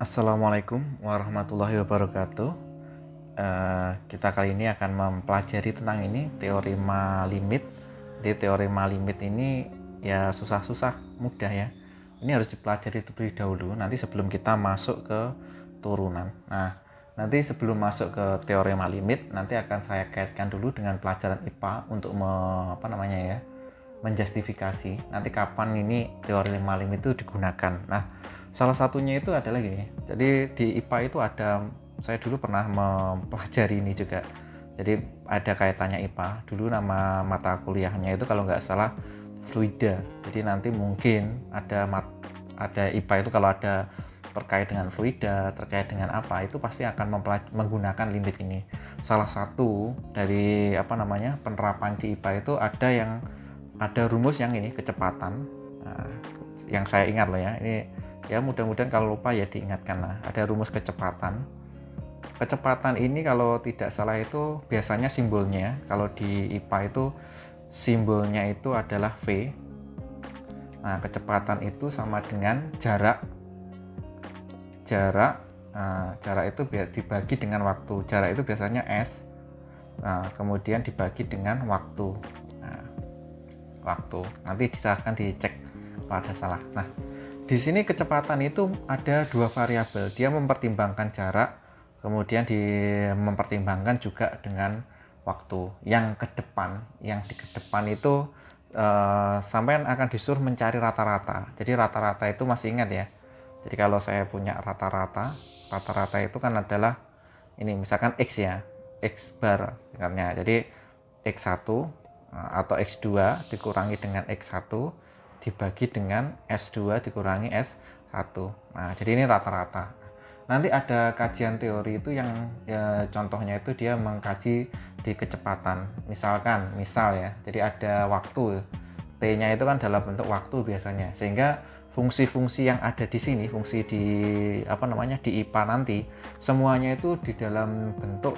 Assalamualaikum warahmatullahi wabarakatuh. Kita kali ini akan mempelajari tentang ini teorema limit. Jadi teorema limit ini ya susah-susah, mudah ya. Ini harus dipelajari terlebih dahulu nanti sebelum kita masuk ke turunan. Nah, nanti sebelum masuk ke teorema limit, nanti akan saya kaitkan dulu dengan pelajaran IPA untuk menjustifikasi nanti kapan ini teorema limit itu digunakan. Nah, salah satunya itu adalah gini. Jadi di IPA itu ada, saya dulu pernah mempelajari ini juga. Jadi ada kaitannya IPA. Dulu nama mata kuliahnya itu kalau nggak salah fluida. Jadi nanti mungkin ada IPA itu kalau ada terkait dengan fluida, terkait dengan apa, itu pasti akan menggunakan limit ini. Salah satu dari penerapan di IPA itu ada rumus yang ini kecepatan. Nah, yang saya ingat loh ya, ini ya mudah-mudahan kalau lupa ya diingatkan lah. Ada rumus kecepatan ini kalau tidak salah itu biasanya simbolnya kalau di IPA itu simbolnya itu adalah V. Nah, kecepatan itu sama dengan jarak itu dibagi dengan waktu. Jarak itu biasanya S. Nah, kemudian dibagi dengan waktu. Waktu nanti silahkan dicek kalau ada salah. Nah, di sini kecepatan itu ada dua variabel. Dia mempertimbangkan jarak, kemudian mempertimbangkan juga dengan waktu. Yang di kedepan itu sampean akan disuruh mencari rata-rata. Jadi rata-rata itu masih ingat ya. Jadi kalau saya punya rata-rata itu kan adalah ini misalkan X ya, X bar misalnya. Jadi X1 atau X2 dikurangi dengan X1 dibagi dengan S2 dikurangi S1. Nah, jadi ini rata-rata. Nanti ada kajian teori itu yang ya, contohnya itu dia mengkaji di kecepatan. Misal ya. Jadi ada waktu. T-nya itu kan dalam bentuk waktu biasanya. Sehingga fungsi-fungsi yang ada di sini, fungsi di di IPA nanti, semuanya itu di dalam bentuk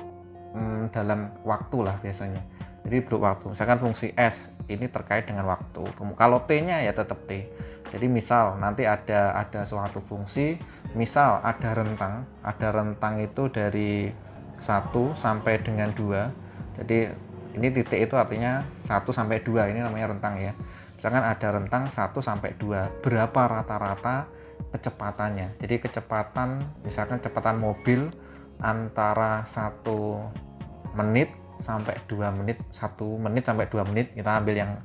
dalam waktu lah biasanya. Jadi bentuk waktu. Misalkan fungsi S ini terkait dengan waktu. Kalau T-nya ya tetap T. Jadi misal nanti ada suatu fungsi, misal ada rentang itu dari 1 sampai dengan 2. Jadi ini titik itu artinya 1 sampai 2, ini namanya rentang ya. Misalkan ada rentang 1 sampai 2. Berapa rata-rata kecepatannya? Jadi misalkan kecepatan mobil antara 1 menit sampai 2 menit, 1 menit sampai 2 menit, kita ambil yang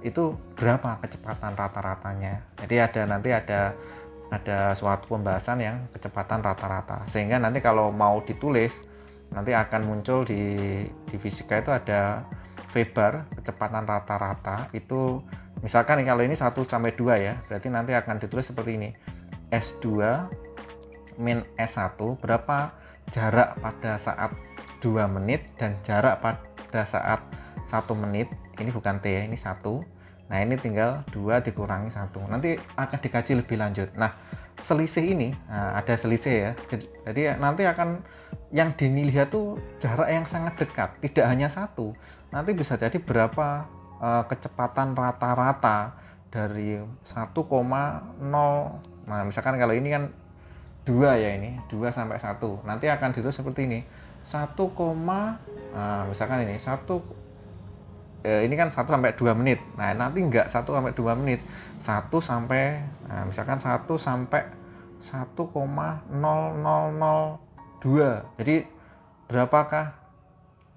itu berapa kecepatan rata-ratanya. Jadi nanti ada suatu pembahasan yang kecepatan rata-rata, sehingga nanti kalau mau ditulis nanti akan muncul di fisika itu ada V bar kecepatan rata-rata itu. Misalkan kalau ini 1 sampai 2 ya, berarti nanti akan ditulis seperti ini. S2 min S1 berapa jarak pada saat 2 menit dan jarak pada saat 1 menit. Ini bukan T ya, ini 1. Nah, ini tinggal 2 dikurangi 1. Nanti akan dikaji lebih lanjut. Nah, selisih ini, ada selisih ya. Jadi nanti akan yang dilihat tuh jarak yang sangat dekat, tidak hanya 1. Nanti bisa jadi berapa kecepatan rata-rata dari 1,0. Nah, misalkan kalau ini kan 2 ya, ini 2 sampai 1. Nanti akan ditulis seperti ini. 1, misalkan ini 1 ini kan 1 sampai 2 menit. Nah, nanti enggak 1 sampai 2 menit. 1 sampai misalkan 1 sampai 1,0002. Jadi berapakah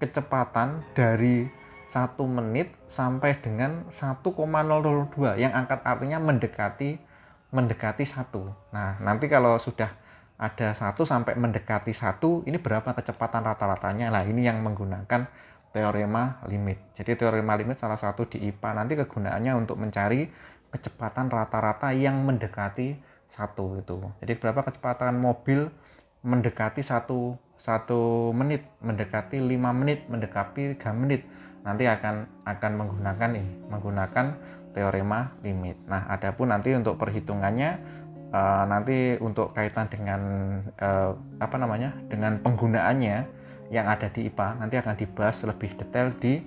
kecepatan dari 1 menit sampai dengan 1,002 yang angkat artinya mendekati 1. Nah, nanti kalau sudah ada 1 sampai mendekati 1, ini berapa kecepatan rata-ratanya. Nah, ini yang menggunakan teorema limit. Jadi teorema limit salah satu di IPA nanti kegunaannya untuk mencari kecepatan rata-rata yang mendekati 1 itu. Jadi berapa kecepatan mobil mendekati 1 menit, mendekati 5 menit, mendekati 3 menit. Nanti akan menggunakan teorema limit. Nah, adapun nanti untuk perhitungannya nanti untuk kaitan dengan dengan penggunaannya yang ada di IPA nanti akan dibahas lebih detail di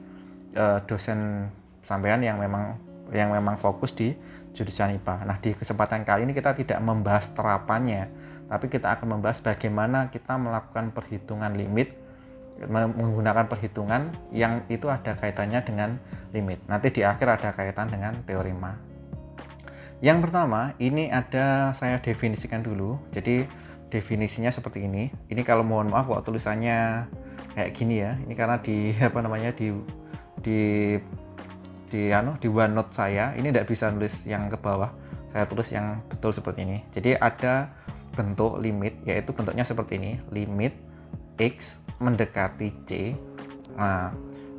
dosen sampean yang memang fokus di jurusan IPA. Nah, di kesempatan kali ini kita tidak membahas terapannya, tapi kita akan membahas bagaimana kita melakukan perhitungan limit menggunakan perhitungan yang itu ada kaitannya dengan limit. Nanti di akhir ada kaitan dengan teorema. Yang pertama, ini saya definisikan dulu. Jadi definisinya seperti ini. Ini kalau mohon maaf kok tulisannya kayak gini ya. Ini karena di di OneNote saya ini tidak bisa nulis yang ke bawah. Saya tulis yang betul seperti ini. Jadi ada bentuk limit, yaitu bentuknya seperti ini. Limit X mendekati C. Nah,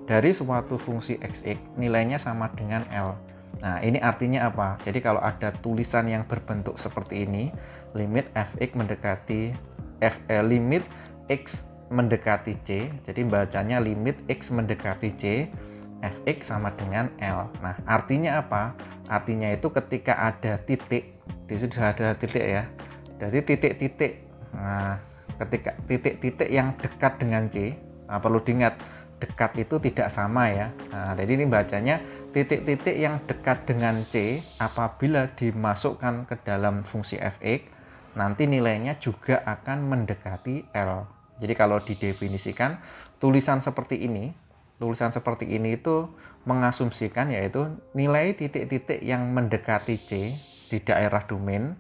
dari suatu fungsi X nilainya sama dengan L. Nah, ini artinya apa? Jadi kalau ada tulisan yang berbentuk seperti ini, limit Fx mendekati limit X mendekati C, jadi bacanya limit X mendekati C, Fx sama dengan L. Nah, artinya apa? Artinya itu ketika ada titik, di sini sudah ada titik ya. Jadi titik-titik. Nah, ketika titik-titik yang dekat dengan C, perlu diingat dekat itu tidak sama ya. Nah, jadi ini bacanya titik-titik yang dekat dengan C apabila dimasukkan ke dalam fungsi Fx, nanti nilainya juga akan mendekati L. Jadi kalau didefinisikan tulisan seperti ini itu mengasumsikan yaitu nilai titik-titik yang mendekati C di daerah domain.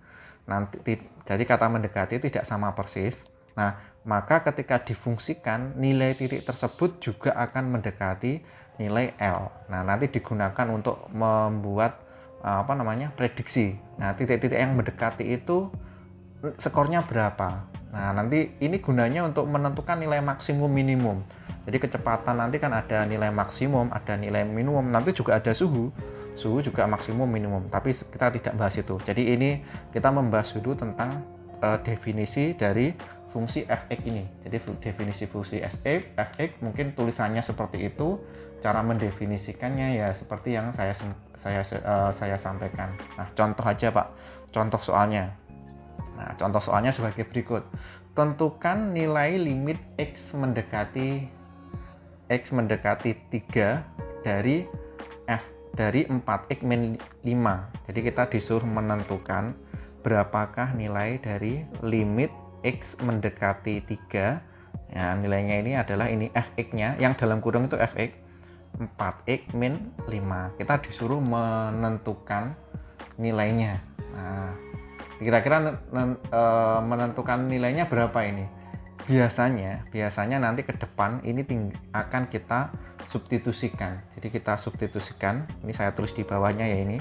Nanti jadi kata mendekati tidak sama persis. Nah, maka ketika difungsikan nilai titik tersebut juga akan mendekati nilai L. Nah, nanti digunakan untuk membuat prediksi. Nah, titik-titik yang mendekati itu skornya berapa. Nah, nanti ini gunanya untuk menentukan nilai maksimum minimum. Jadi kecepatan nanti kan ada nilai maksimum, ada nilai minimum, nanti juga ada suhu juga maksimum minimum, tapi kita tidak bahas itu. Jadi ini kita membahas dulu tentang definisi dari fungsi Fx ini. Jadi definisi fungsi Fx mungkin tulisannya seperti itu, cara mendefinisikannya ya seperti yang saya sampaikan. Nah, contoh aja Pak, contoh soalnya. Nah, contoh soalnya sebagai berikut. Tentukan nilai limit X mendekati 3 dari 4X min 5. Jadi kita disuruh menentukan berapakah nilai dari limit X mendekati 3. Ya, nilainya ini adalah ini Fx-nya, yang dalam kurung itu Fx 4X min 5. Kita disuruh menentukan nilainya. Nah, kira-kira menentukan nilainya berapa ini? Biasanya nanti ke depan ini akan kita substitusikan. Jadi kita substitusikan, ini saya tulis di bawahnya ya ini.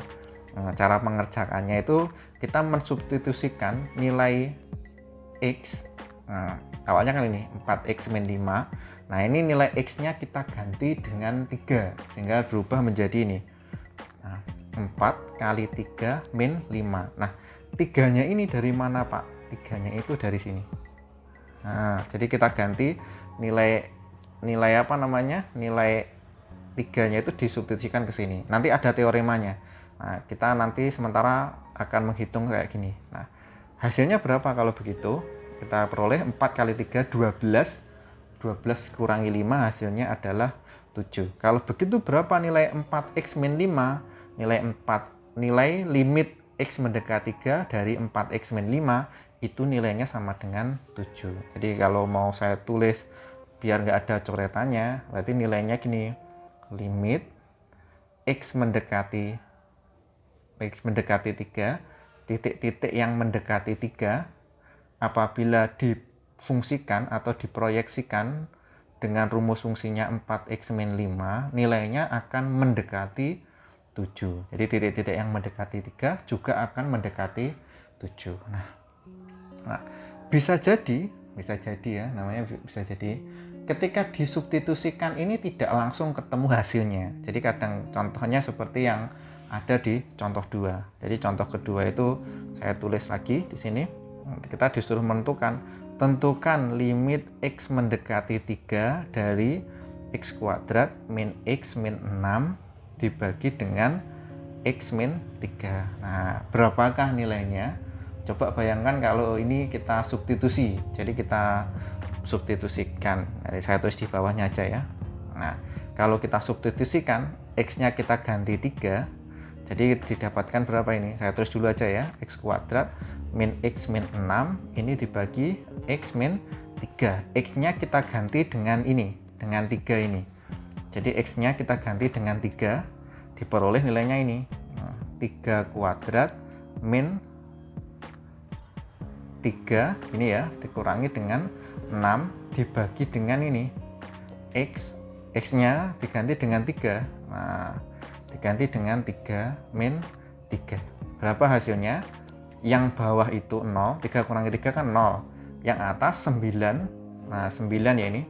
Cara mengerjakannya itu kita mensubstitusikan nilai X. Nah, awalnya kan ini 4X min 5. Nah, ini nilai X-nya kita ganti dengan 3 sehingga berubah menjadi ini. Nah, 4 kali 3 min 5. Nah, 3-nya ini dari mana Pak? 3-nya itu dari sini. Nah, jadi kita ganti nilai 3-nya itu disubstitusikan ke sini. Nanti ada teoremanya. Nah, kita nanti sementara akan menghitung kayak gini. Nah, hasilnya berapa kalau begitu? Kita peroleh 4 kali 3 12. 12 kurangi 5 hasilnya adalah 7. Kalau begitu berapa nilai 4x min 5? Nilai limit x mendekati 3 dari 4x min 5 itu nilainya sama dengan 7. Jadi kalau mau saya tulis biar nggak ada coretannya, berarti nilainya gini. Limit x mendekati 3, titik-titik yang mendekati 3 apabila difungsikan atau diproyeksikan dengan rumus fungsinya 4x min 5, nilainya akan mendekati 7. Jadi titik-titik yang mendekati 3 juga akan mendekati 7. Nah, bisa jadi ya, namanya bisa jadi ketika disubstitusikan ini tidak langsung ketemu hasilnya. Jadi kadang contohnya seperti yang ada di contoh 2. Jadi contoh kedua itu saya tulis lagi di sini. Kita disuruh tentukan limit x mendekati 3 dari x kuadrat min x min 6 dibagi dengan x min 3. Nah, berapakah nilainya? Coba bayangkan kalau ini kita substitusi. Jadi kita substitusikan. Jadi saya tulis di bawahnya aja ya. Nah, kalau kita substitusikan, x-nya kita ganti 3. Jadi didapatkan berapa ini? Saya tulis dulu aja ya. X kuadrat min X min 6 ini dibagi X min 3. X nya kita ganti dengan ini, dengan 3 ini. Jadi X nya kita ganti dengan 3, diperoleh nilainya ini 3 kuadrat min 3 ini ya, dikurangi dengan 6 dibagi dengan ini X nya diganti dengan 3. Nah, diganti dengan 3 min 3. Berapa hasilnya? Yang bawah itu 0, 3 kurangi 3 kan 0. Yang atas 9. Nah, 9 ya ini.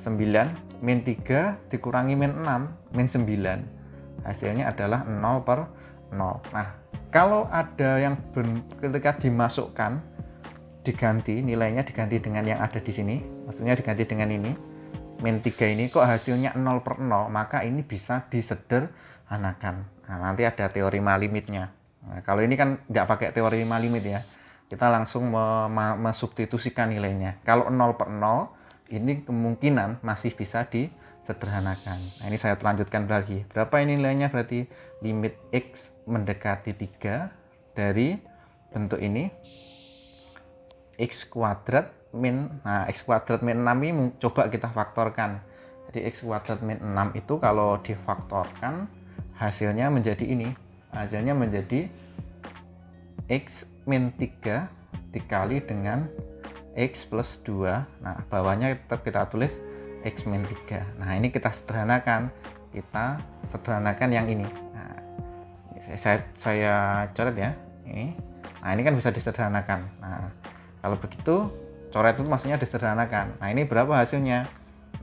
9 min 3 dikurangi min 6, min 9. Hasilnya adalah 0 per 0. Nah, kalau ada yang ketika dimasukkan diganti, nilainya diganti dengan yang ada di sini, maksudnya diganti dengan ini min 3 ini, kok hasilnya 0 per 0, maka ini bisa disederhanakan. Nah, nanti ada teorema limitnya. Nah, kalau ini kan nggak pakai teorema limit ya, kita langsung mensubstitusikan nilainya. Kalau 0 per 0 ini kemungkinan masih bisa disederhanakan. Nah, ini saya lanjutkan lagi. Berapa ini nilainya? Berarti limit X mendekati 3 dari bentuk ini X kuadrat min, nah X kuadrat min 6 ini coba kita faktorkan. Jadi X kuadrat min 6 itu kalau difaktorkan hasilnya menjadi ini. Hasilnya menjadi X min 3 dikali dengan X plus 2. Nah, bawahnya tetap kita tulis X min 3. Nah, ini kita sederhanakan. Kita sederhanakan yang ini. Nah, saya coret ya. Ini. Nah, ini kan bisa disederhanakan. Nah, kalau begitu, coret itu maksudnya disederhanakan. Nah, ini berapa hasilnya?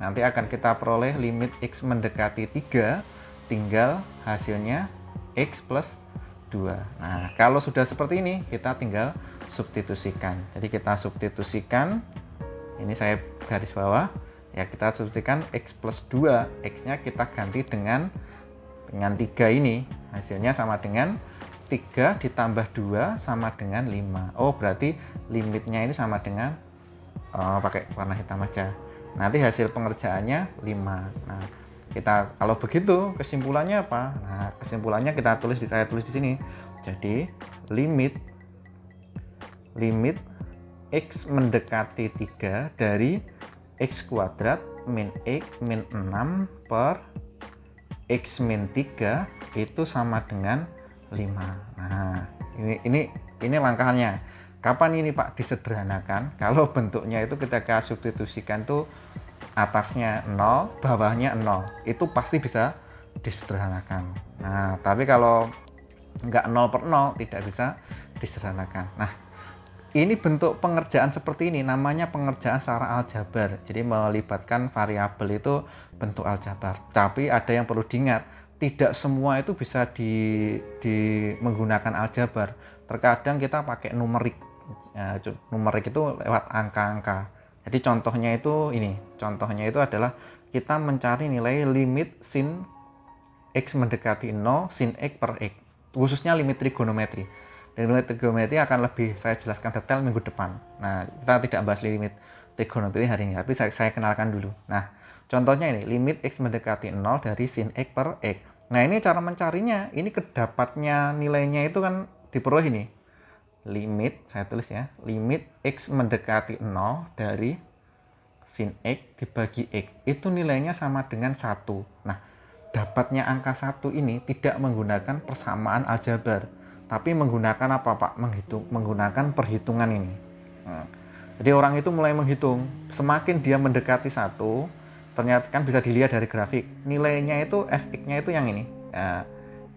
Nanti akan kita peroleh limit X mendekati 3, tinggal hasilnya X plus 2. Nah, kalau sudah seperti ini, kita tinggal substitusikan. Jadi kita substitusikan, ini saya garis bawah, ya kita substitusikan X plus 2, X-nya kita ganti dengan 3 ini, hasilnya sama dengan 3 ditambah 2 sama dengan 5. Oh, berarti limitnya ini sama dengan, pakai warna hitam aja. Nanti hasil pengerjaannya 5. Nah, kita kalau begitu kesimpulannya apa? Nah, kesimpulannya saya tulis di sini. Jadi limit X mendekati 3 dari X kuadrat min X min 6 per X min 3 itu sama dengan 5. Nah, ini langkahnya. Kapan ini Pak disederhanakan? Kalau bentuknya itu ketika substitusikan tuh atasnya 0, bawahnya 0. Itu pasti bisa disederhanakan. Nah, tapi kalau nggak 0 per 0 tidak bisa disederhanakan. Nah, ini bentuk pengerjaan seperti ini namanya pengerjaan secara aljabar. Jadi melibatkan variabel itu bentuk aljabar. Tapi ada yang perlu diingat, tidak semua itu bisa menggunakan aljabar. Terkadang kita pakai numerik. Ya, numerik itu lewat angka-angka. Jadi contohnya itu ini. Contohnya itu adalah kita mencari nilai limit sin X mendekati 0 sin X per X. Khususnya limit trigonometri. Limit trigonometri akan lebih saya jelaskan detail minggu depan. Nah, kita tidak bahas limit trigonometri hari ini, tapi saya kenalkan dulu. Nah, contohnya ini, limit X mendekati 0 dari sin X per X. Nah, ini cara mencarinya, ini kedapatnya nilainya itu kan diperoleh ini. Limit, saya tulis ya, limit X mendekati 0 dari sin X dibagi X. Itu nilainya sama dengan 1. Nah, dapatnya angka 1 ini tidak menggunakan persamaan aljabar, tapi menggunakan apa Pak? Menggunakan perhitungan ini. Nah, jadi orang itu mulai menghitung, semakin dia mendekati 1, ternyata kan bisa dilihat dari grafik, nilainya itu fx-nya itu yang ini. Nah,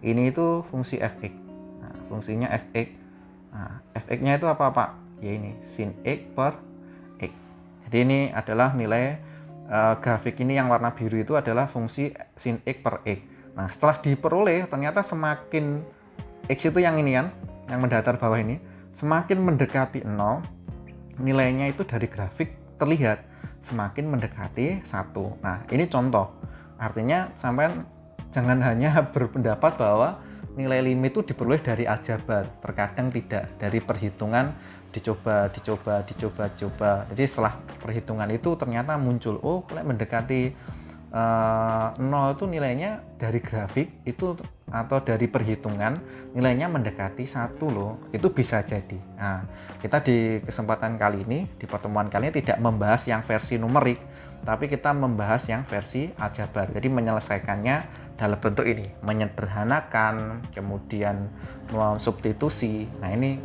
ini itu fungsi fx. Nah, fungsinya fx. Nah, fx-nya itu apa Pak? Ya ini, sin x per x. Jadi ini adalah nilai grafik ini yang warna biru itu adalah fungsi sin x per x. Nah, setelah diperoleh, ternyata semakin X itu yang ini kan, yang mendatar bawah ini, semakin mendekati 0, nilainya itu dari grafik terlihat semakin mendekati 1. Nah, ini contoh. Artinya sampean jangan hanya berpendapat bahwa nilai limit itu diperoleh dari aljabar. Terkadang tidak, dari perhitungan dicoba. Jadi setelah perhitungan itu ternyata muncul, oh, kalau mendekati 0 itu nilainya dari grafik itu atau dari perhitungan nilainya mendekati 1 loh, itu bisa jadi. Nah, kita di kesempatan kali ini, di pertemuan kali ini tidak membahas yang versi numerik, tapi kita membahas yang versi aljabar. Jadi menyelesaikannya dalam bentuk ini, menyederhanakan, kemudian substitusi. Nah, ini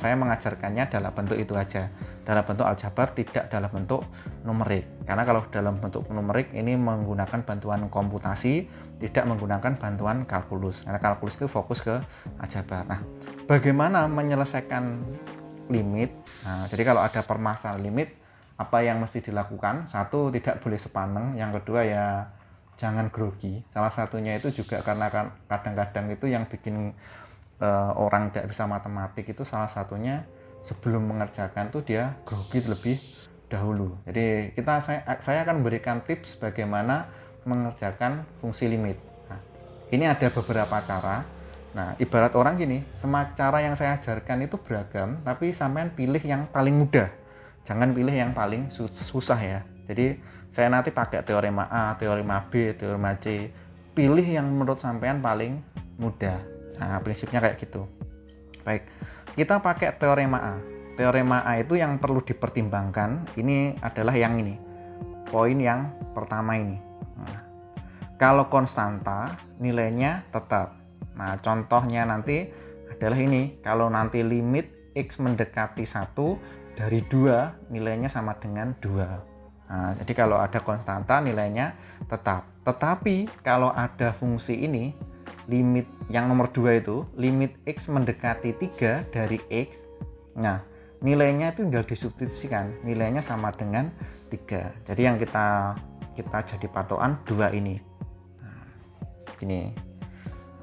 saya mengajarkannya dalam bentuk itu aja, dalam bentuk aljabar, tidak dalam bentuk numerik. Karena kalau dalam bentuk numerik ini menggunakan bantuan komputasi, tidak menggunakan bantuan kalkulus. Karena kalkulus itu fokus ke aljabar. Nah, bagaimana menyelesaikan limit? Nah, jadi kalau ada permasalahan limit, apa yang mesti dilakukan? Satu, tidak boleh sepaneng. Yang kedua ya jangan grogi. Salah satunya itu juga karena kadang-kadang itu yang bikin orang tidak bisa matematik itu salah satunya sebelum mengerjakan tuh dia grogi lebih dahulu. Jadi saya akan memberikan tips bagaimana mengerjakan fungsi limit. Nah, ini ada beberapa cara. Nah, ibarat orang gini, semua cara yang saya ajarkan itu beragam, tapi sampean pilih yang paling mudah. Jangan pilih yang paling susah ya. Jadi saya nanti pakai teorema A, teorema B, teorema C. Pilih yang menurut sampean paling mudah. Nah, prinsipnya kayak gitu. Baik, kita pakai teorema A. Teorema A itu yang perlu dipertimbangkan, ini adalah yang ini. Poin yang pertama ini. Nah, kalau konstanta, nilainya tetap. Nah, contohnya nanti adalah ini. Kalau nanti limit X mendekati 1, dari 2, nilainya sama dengan 2. Nah, jadi kalau ada konstanta, nilainya tetap. Tetapi, kalau ada fungsi ini, limit yang nomor 2 itu, limit X mendekati 3 dari X, nah nilainya itu tinggal disubstitusikan, nilainya sama dengan 3. Jadi yang kita jadi patokan 2 ini. Nah, gini.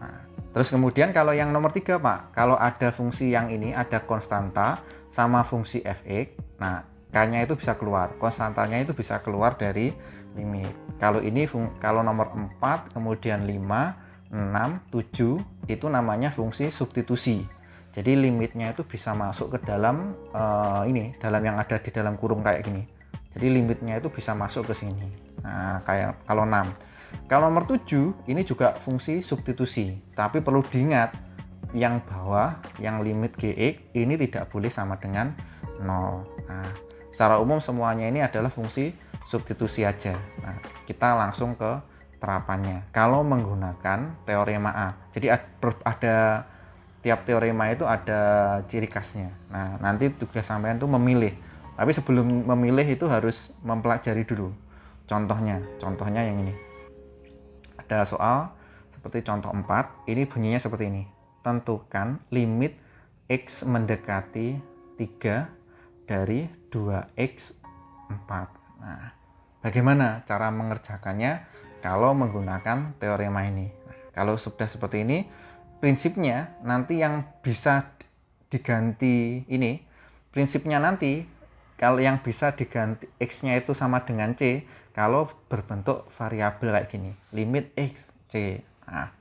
Nah, terus kemudian kalau yang nomor 3 Pak, kalau ada fungsi yang ini, ada konstanta sama fungsi fx, nah k-nya itu bisa keluar, konstantanya itu bisa keluar dari limit. Kalau ini kalau nomor 4, kemudian 5, 6, 7 itu namanya fungsi substitusi. Jadi limitnya itu bisa masuk ke dalam dalam yang ada di dalam kurung kayak gini. Jadi limitnya itu bisa masuk ke sini. Nah, kayak kalau 6. Kalau nomor 7 ini juga fungsi substitusi, tapi perlu diingat yang bawah, yang limit gx ini tidak boleh sama dengan 0. Nah, secara umum semuanya ini adalah fungsi substitusi aja. Nah, kita langsung ke terapannya kalau menggunakan teorema A. Jadi ada tiap teorema itu ada ciri khasnya. Nah, nanti tugas sampean itu memilih. Tapi sebelum memilih itu harus mempelajari dulu. Contohnya yang ini. Ada soal seperti contoh 4, ini bunyinya seperti ini. Tentukan limit X mendekati 3 dari 2x 4. Nah, bagaimana cara mengerjakannya kalau menggunakan teorema ini? Nah, kalau sudah seperti ini, prinsipnya nanti yang bisa diganti ini, prinsipnya nanti kalau yang bisa diganti X-nya itu sama dengan C, kalau berbentuk variabel kayak gini, limit X, C. Nah,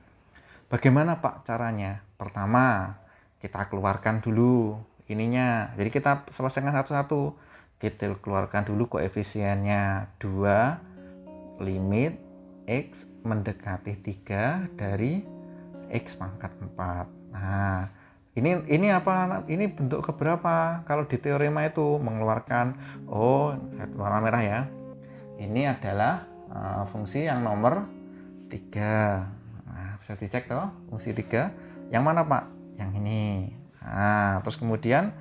bagaimana Pak caranya? Pertama, kita keluarkan dulu ininya. Jadi kita selesaikan satu-satu. Kita keluarkan dulu koefisiennya 2, limit X mendekati 3 dari X pangkat 4. Nah, ini apa? Ini bentuk keberapa? Kalau di teorema itu mengeluarkan, warna merah ya. Ini adalah fungsi yang nomor 3. Nah, bisa dicek toh, fungsi 3. Yang mana Pak? Yang ini. Nah, terus kemudian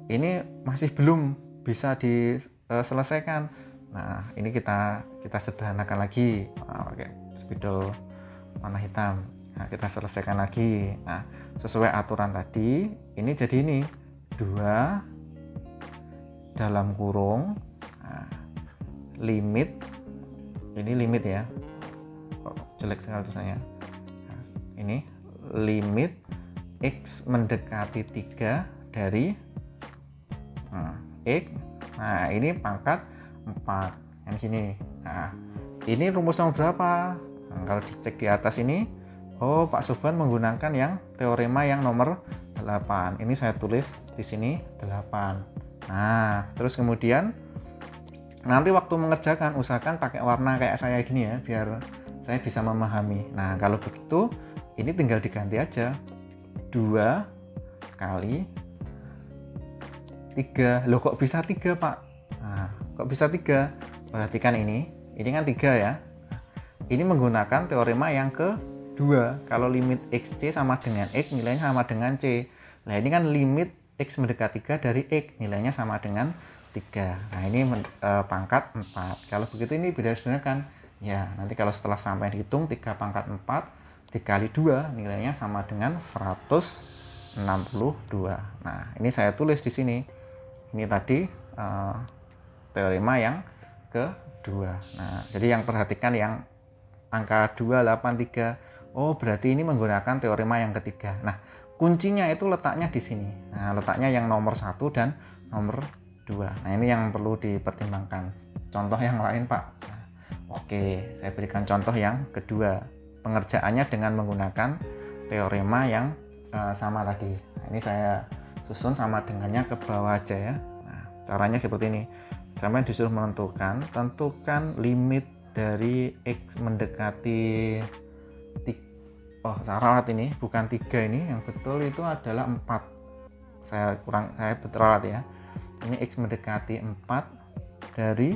ini masih belum bisa diselesaikan. Nah, ini kita sederhanakan lagi pakai spidol warna hitam. Nah, kita selesaikan lagi. Nah, sesuai aturan tadi, ini jadi ini 2 dalam kurung, nah, limit, ini limit ya, jelek sekali tulisannya. Nah, ini limit X mendekati 3 dari X. Nah, ini pangkat 4 yang sini. Nah, ini rumus nomor berapa? Nah, kalau dicek di atas ini, Pak Subhan menggunakan yang teorema yang nomor 8. Ini saya tulis di sini 8. Nah, terus kemudian nanti waktu mengerjakan usahakan pakai warna kayak saya gini ya, biar saya bisa memahami. Nah, kalau begitu ini tinggal diganti aja 2 kali 3. Loh kok bisa 3 Pak? Nah, kok bisa 3? Perhatikan ini kan 3 ya. Ini menggunakan teorema yang kedua. Kalau limit XC sama dengan X, nilainya sama dengan C. Nah ini kan limit X mendekati 3 dari X, nilainya sama dengan 3. Nah ini pangkat 4. Kalau begitu ini bisa disederhanakan. Ya, nanti kalau setelah sampai dihitung 3 pangkat 4 dikali 2 nilainya sama dengan 162. Nah, ini saya tulis di sini. Ini tadi teorema yang kedua. Nah, jadi yang perhatikan yang angka 283. Oh, berarti ini menggunakan teorema yang ketiga. Nah, kuncinya itu letaknya di sini. Nah, letaknya yang nomor 1 dan nomor 2. Nah, ini yang perlu dipertimbangkan. Contoh yang lain, Pak. Nah, oke, saya berikan contoh yang kedua. Pengerjaannya dengan menggunakan teorema yang sama tadi. Nah, ini saya susun sama dengannya ke bawah aja ya. Nah, caranya seperti ini. Sampai disuruh tentukan limit dari X mendekati saya ralat ini, bukan 3 ini, yang betul itu adalah 4. Saya betul ralat ya. Ini X mendekati 4 dari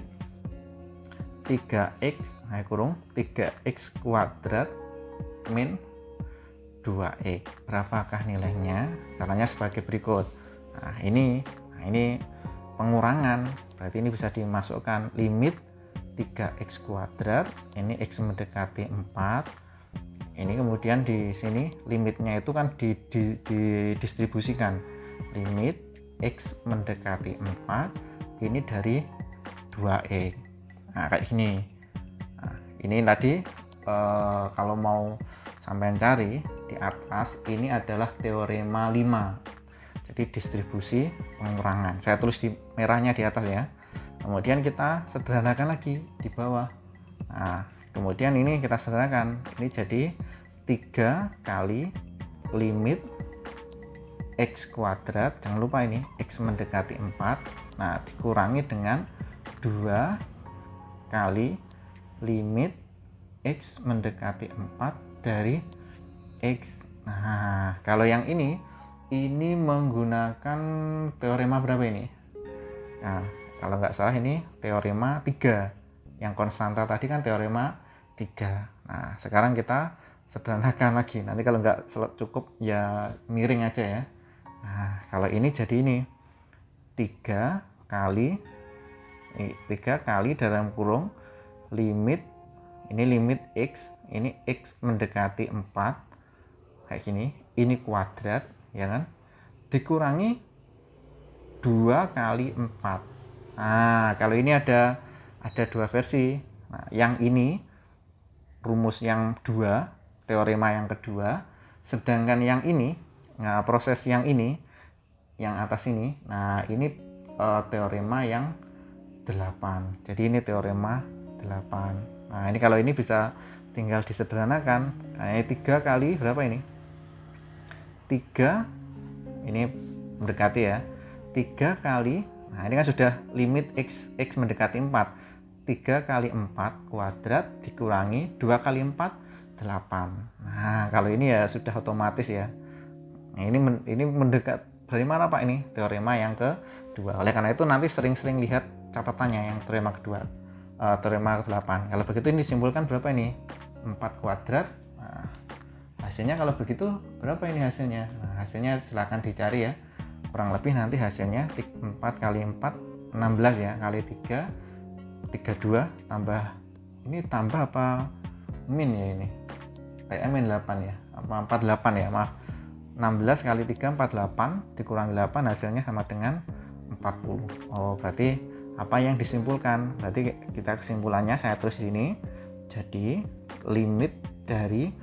3X, kurung 3X kuadrat min 2X. Berapakah nilainya? Caranya sebagai berikut. Nah, ini pengurangan. Berarti ini bisa dimasukkan limit 3X kuadrat, ini X mendekati 4. Ini kemudian di sini limitnya itu kan didistribusikan. Limit X mendekati 4 ini dari 2X. Nah, kayak gini. Nah, ini tadi kalau mau sampean cari di atas, ini adalah teorema 5. Jadi distribusi pengurangan. Saya tulis di merahnya di atas ya. Kemudian kita sederhanakan lagi di bawah. Nah, kemudian ini kita sederhanakan. Ini jadi 3 kali limit X kuadrat, jangan lupa ini X mendekati 4. Nah, dikurangi dengan 2 kali limit X mendekati 4 dari X. Nah, kalau yang ini menggunakan teorema berapa ini? Nah, kalau nggak salah ini teorema 3. Yang konstanta tadi kan teorema 3. Nah, sekarang kita sederhanakan lagi. Nanti kalau nggak cukup ya miring aja ya. Nah, kalau ini jadi ini 3 kali dalam kurung limit, ini limit X, ini X mendekati 4 kayak gini, ini kuadrat ya kan, dikurangi 2 kali 4. Nah, kalau ini ada 2 versi. Nah, yang ini rumus yang 2, teorema yang kedua, sedangkan yang ini, nah proses yang ini, yang atas ini, nah ini teorema yang 8. Jadi ini teorema 8. Nah, ini kalau ini bisa tinggal disederhanakan. Nah, ini 3 kali berapa ini? 3 ini mendekati ya. 3 kali, nah ini kan sudah limit X mendekati 4. 3 kali 4 kuadrat dikurangi 2 kali 4, 8. Nah, kalau ini ya sudah otomatis ya. Nah, ini mendekat dari mana Pak ini? Teorema yang kedua. Oleh karena itu nanti sering-sering lihat catatannya yang teorema kedua. Teorema ke-8. Kalau begitu ini disimpulkan berapa ini? 4 kuadrat. Nah, hasilnya kalau begitu berapa ini hasilnya? Nah, hasilnya silahkan dicari ya. Kurang lebih nanti hasilnya 4 kali 4, 16 ya, kali 3, 32 tambah, ini tambah apa min ya ini? Kayak min 8 ya, apa 48 ya, maaf. 16 kali 3, 48, dikurangi 8 hasilnya sama dengan 40. Oh, berarti apa yang disimpulkan? Berarti kita kesimpulannya saya tulis di sini. Jadi limit dari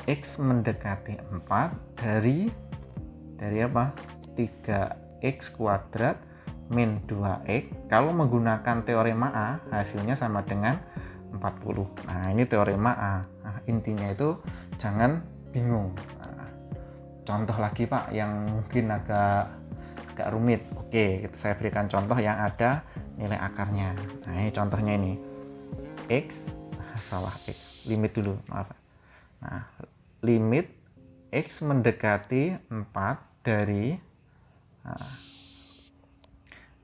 X mendekati 4 dari apa? 3X kuadrat min 2X. Kalau menggunakan teorema A, hasilnya sama dengan 40. Nah, ini teorema A. Nah, intinya itu jangan bingung. Nah, contoh lagi Pak yang mungkin agak rumit. Oke, saya berikan contoh yang ada nilai akarnya. Nah, ini contohnya ini. X, limit dulu, maaf. Nah, limit X mendekati 4 dari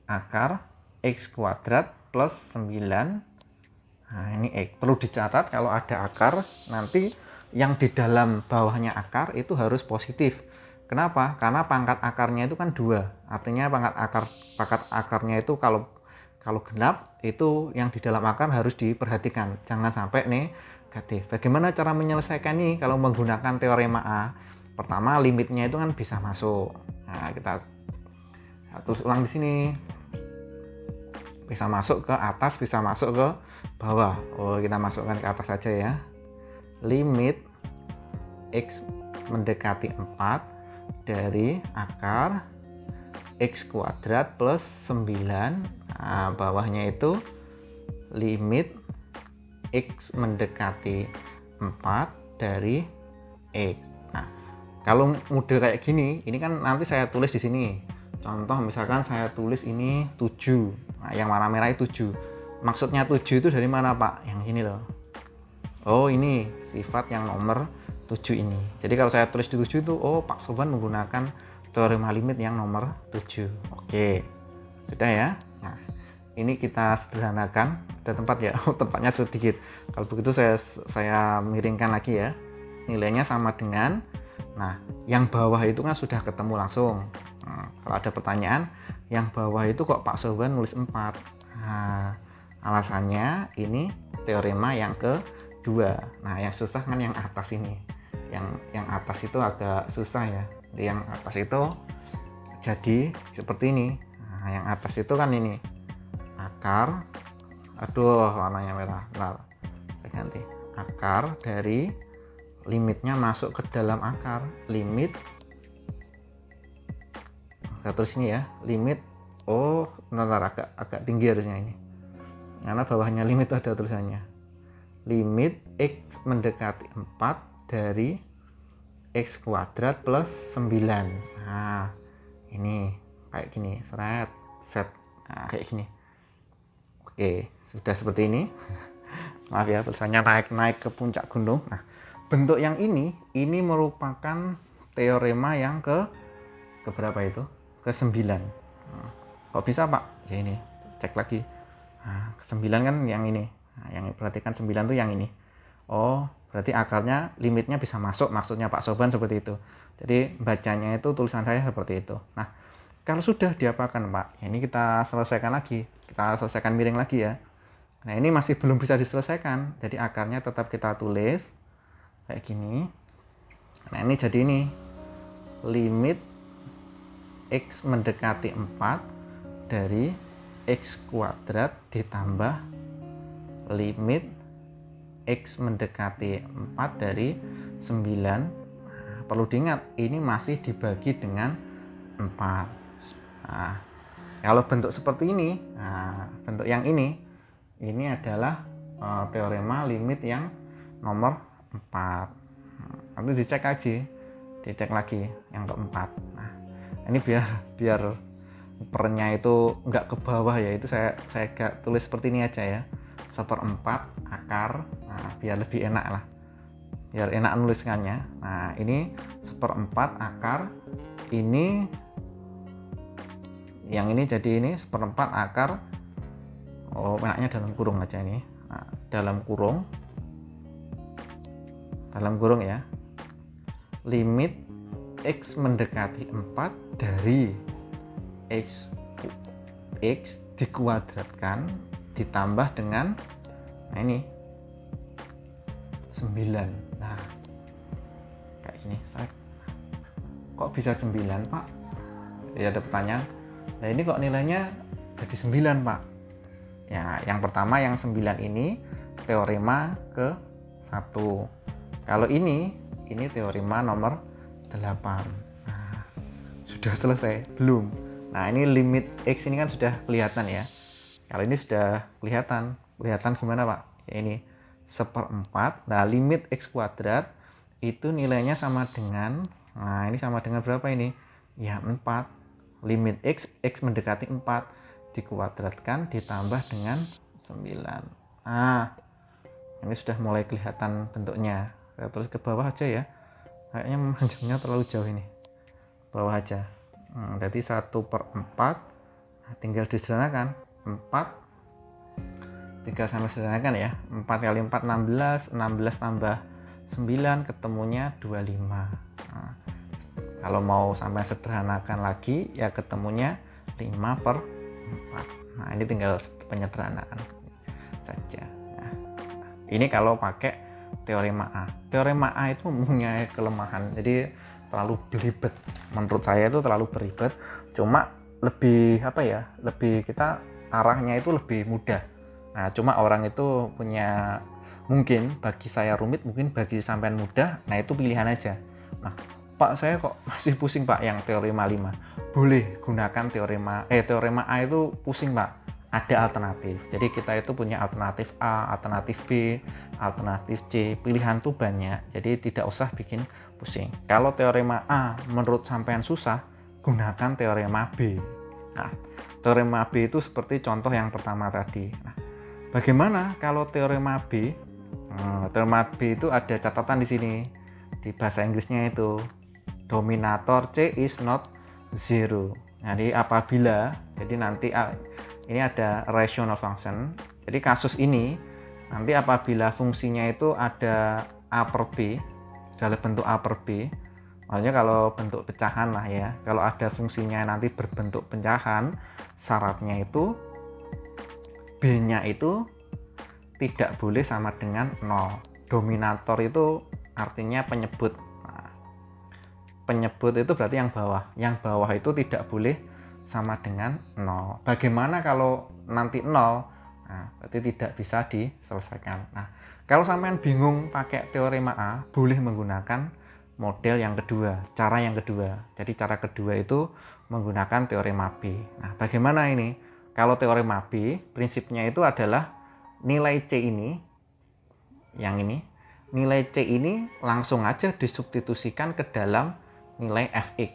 akar X kuadrat plus 9. Nah, ini X. Perlu dicatat kalau ada akar, nanti yang di dalam bawahnya akar itu harus positif. Kenapa? Karena pangkat akarnya itu kan 2. Artinya pangkat akarnya itu kalau genap, itu yang di dalam akar harus diperhatikan. Jangan sampai negatif. Bagaimana cara menyelesaikan ini kalau menggunakan teorema A? Pertama, limitnya itu kan bisa masuk. Nah, kita tulis ulang di sini. Bisa masuk ke atas, bisa masuk ke bawah. Oh, kita masukkan ke atas saja ya. Limit X mendekati 4 dari akar X kuadrat plus 9. Nah, bawahnya itu limit X mendekati 4 dari X. Nah, kalau model kayak gini, ini kan nanti saya tulis di sini. Contoh misalkan saya tulis ini 7. Nah, yang warna merah itu 7. Maksudnya 7 itu dari mana, Pak? Yang ini loh. Oh, ini sifat yang nomor 7 ini. Jadi kalau saya tulis di 7 itu, oh, Pak Soban menggunakan teorema limit yang nomor 7. Oke. Sudah ya? Nah, ini kita sederhanakan. Ada tempat ya? Oh, tempatnya sedikit. Kalau begitu saya miringkan lagi ya. Nilainya sama dengan, nah, yang bawah itu kan sudah ketemu langsung. Nah, kalau ada pertanyaan, yang bawah itu kok Pak Soban nulis 4? Nah, alasannya ini teorema yang kedua. Nah, yang susah kan yang atas ini. Yang atas itu agak susah ya. Yang atas itu jadi seperti ini. Nah, yang atas itu kan ini akar, aduh warnanya merah, benar, ganti akar dari limitnya masuk ke dalam akar, limit, kita tulis ini ya, limit, oh bentar, agak tinggi harusnya ini karena bawahnya limit ada tulisannya, limit X mendekati 4 dari X kuadrat plus 9. Nah, ini kayak gini, set. Nah, kayak gini. Oke, sudah seperti ini. Maaf ya, tulisannya naik ke puncak gunung. Nah, bentuk yang ini merupakan teorema yang ke berapa itu? Ke-9. Nah, kok bisa, Pak? Ya ini, cek lagi. Nah, ke-9 kan yang ini. Nah, yang perhatikan 9 tuh yang ini. Oh, berarti akarnya limitnya bisa masuk, maksudnya Pak Soban seperti itu. Jadi bacanya itu tulisan saya seperti itu. Nah, kalau sudah diapakan, Pak? Ini kita selesaikan lagi. Kita selesaikan miring lagi ya. Nah, ini masih belum bisa diselesaikan. Jadi akarnya tetap kita tulis kayak gini. Nah, ini jadi ini limit X mendekati 4 dari X kuadrat ditambah limit X mendekati 4 dari 9. Nah, perlu diingat, ini masih dibagi dengan 4. Nah, kalau bentuk seperti ini, nah, bentuk yang ini adalah teorema limit yang nomor 4. Nanti dicek lagi yang keempat. Nah, ini biar pernya itu enggak ke bawah ya, itu saya tulis seperti ini aja ya. 1/4 akar, nah, biar lebih enak lah, biar enak nuliskannya. Nah, ini 1/4 akar, ini yang ini jadi ini 1/4 akar, oh enaknya dalam kurung aja ini. Nah, dalam kurung ya, limit X mendekati 4 dari X dikuadratkan ditambah dengan, nah ini 9. Nah, kayak gini. Kok bisa 9, Pak? Ya, ada pertanyaan. Nah, ini kok nilainya jadi 9, Pak? Ya, yang pertama yang 9 ini teorema ke-1. Kalau ini teorema nomor 8. Nah, sudah selesai? Belum. Nah, ini limit X ini kan sudah kelihatan ya. Kalau ini sudah kelihatan gimana, Pak? Ya, ini 1/4. Nah, limit X kuadrat itu nilainya sama dengan, nah ini sama dengan berapa ini? Ya, 4. Limit X mendekati 4 dikuadratkan ditambah dengan 9. Nah, ini sudah mulai kelihatan bentuknya. Saya tulis ke bawah aja ya. Kayaknya memanjangnya terlalu jauh ini. Bawah aja. Berarti 1/4. Nah, tinggal disederhanakan. 4. Tinggal sama sederhanakan ya. 4 kali 4 16. 16 tambah 9 ketemunya 25. Nah, kalau mau sampai sederhanakan lagi ya ketemunya 5/4. Nah, ini tinggal penyederhanaan saja. Nah, ini kalau pakai teorema A. Teorema A itu mempunyai kelemahan, jadi terlalu belibet. Menurut saya itu terlalu beribet. Cuma lebih lebih kita arahnya itu lebih mudah. Nah, cuma orang itu punya, mungkin bagi saya rumit, mungkin bagi sampean mudah. Nah, itu pilihan aja. Nah, Pak, saya kok masih pusing Pak yang teorema 5. Boleh gunakan teorema A itu pusing Pak. Ada alternatif. Jadi kita itu punya alternatif A, alternatif B, alternatif C. Pilihan tuh banyak. Jadi tidak usah bikin pusing. Kalau teorema A menurut sampean susah, gunakan teorema B. Nah, teorema B itu seperti contoh yang pertama tadi. Nah, bagaimana kalau teorema B? Teorema B itu ada catatan di sini. Di bahasa Inggrisnya itu dominator C is not zero. Jadi apabila, jadi nanti ini ada rational function. Jadi kasus ini nanti apabila fungsinya itu ada A per B dalam bentuk A per B, maksudnya kalau bentuk pecahan lah ya. Kalau ada fungsinya nanti berbentuk pecahan, syaratnya itu B-nya itu tidak boleh sama dengan 0. Dominator itu artinya penyebut. Nah, penyebut itu berarti yang bawah. Yang bawah itu tidak boleh sama dengan 0. Bagaimana kalau nanti 0? Nah, berarti tidak bisa diselesaikan. Nah, kalau sampean bingung pakai teorema A, boleh menggunakan model yang kedua, cara yang kedua. Jadi cara kedua itu menggunakan teorema B. Nah, bagaimana ini? Kalau teorema B, prinsipnya itu adalah nilai C ini, yang ini, nilai C ini langsung aja disubstitusikan ke dalam nilai Fx.